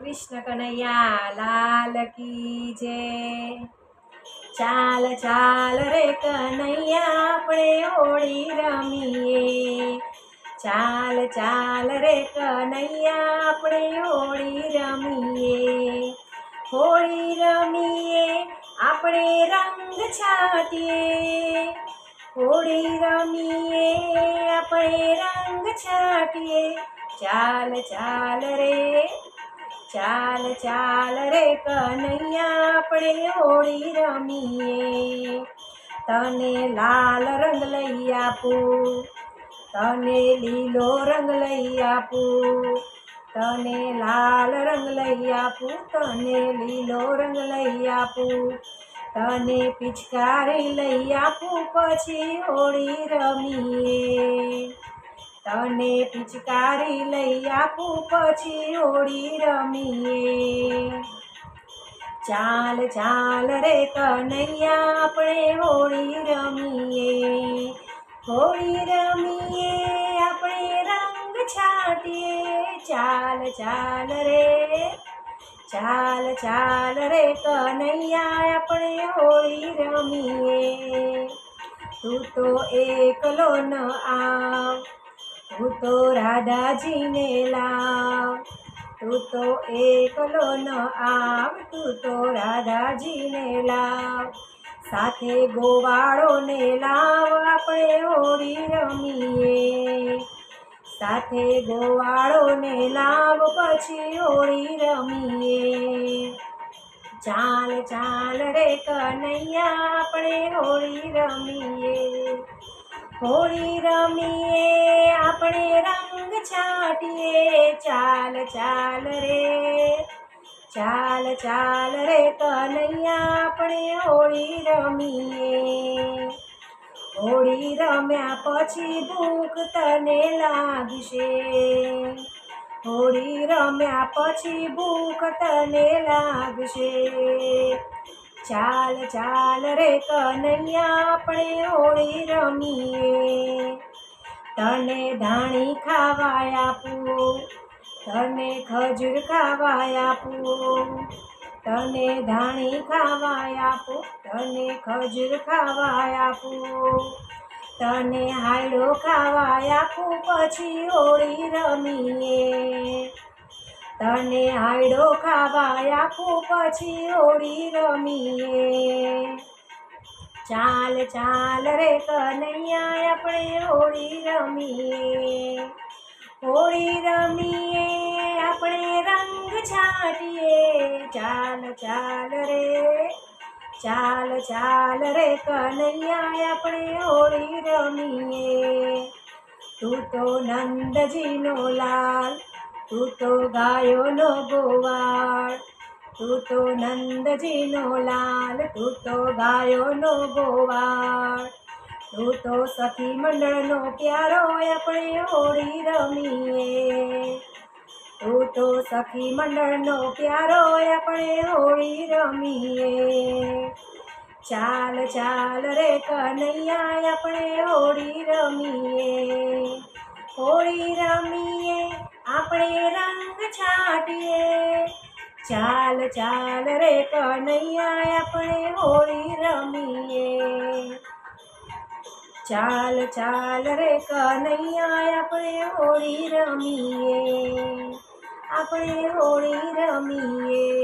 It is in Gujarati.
કૃષ્ણ કનૈયા લાલ કી જય। ચાલ ચાલ રે કનૈયા આપણે હોળી રમીએ। ચાલ ચાલ રે કનૈયા આપણે હોળી રમીએ। હોળી રમીએ આપણે રંગ છાંટીએ। હોળી રમીએ આપણે રંગ છાંટીએ। ચાલ ચાલ રે કનૈયા આપણે હોળી રમીએ। તને લાલ રંગ લઈ આપું, તને લીલો રંગ લઈ આપું, તને લાલ રંગ લઈ આપું, તને લીલો રંગ લઈ આપું, તને પિચકારી લઈ આપું પછી હોળી રમીએ। તને પિચકારી લઈ આપું પછી હોળી રમીએ। ચાલ ચાલ રે કનૈયા આપણે હોળી રમીએ। હોળી રમીએ આપણે રંગ છાંટીએ। ચાલ ચાલ રે કનૈયા આપણે હોળી રમીએ। તું તો એકલો ન આવ, તું તો રાધાજીને લાવ, તું તો એકલો ન આવ, તું તો રાધાજીને લાવ, સાથે ગોવાળોને લાવ આપણે હોળી રમીએ। સાથે ગોવાળોને લાવ પછી હોળી રમીએ। ચાલ ચાલ રે કનૈયા આપણે હોળી રમીએ। હોળી રમીએ આપણે રંગ છાંટીએ। ચાલ ચાલ રે કનૈયા આપણે હોળી રમીએ। હોળી રમ્યા પછી ભૂખ તને લાગશે, હોળી રમ્યા પછી ભૂખ તને લાગશે। ચાલ ચાલ રે કનૈયા આપણે હોળી રમીએ। તને ધાણી ખાવા આપું, તને ખજૂર ખાવા આપું, તને ધાણી ખાવા આપું, તને ખજૂર ખાવા આપું, તને હાયડો ખાવા આપું પછી હોળી રમીએ। તને હાયડો ખાવા આપું પછી હોળી રમીએ। ચાલ ચાલ રે કનૈયા આપણે હોળી રમીએ। હોળી રમીએ આપણે રંગ છાંટીએ। ચાલ રે કનૈયા આપણે હોળી રમીએ। તું તો નંદજીનો લાલ, તું તો ગાયોનો ગોવાળ, તું તો નંદજીનો લાલ, તું તો ગાયોનો ગોવાળ, તું તો સખી મંડળનો પ્યારો આપણે હોળી રમીએ। તું તો સખી મંડળનો પ્યારો આપણે હોળી રમીએ। ચાલ ચાલ રે કનૈયા આપણે હોળી રમીએ। હોળી રમીએ આપણે રંગ છાંટીએ। ચાલ ચાલ રે કનૈયા આપણે હોળી રમીએ। ચાલ ચાલ રે કનૈયા આપણે હોળી રમીએ। આપણે હોળી રમીએ।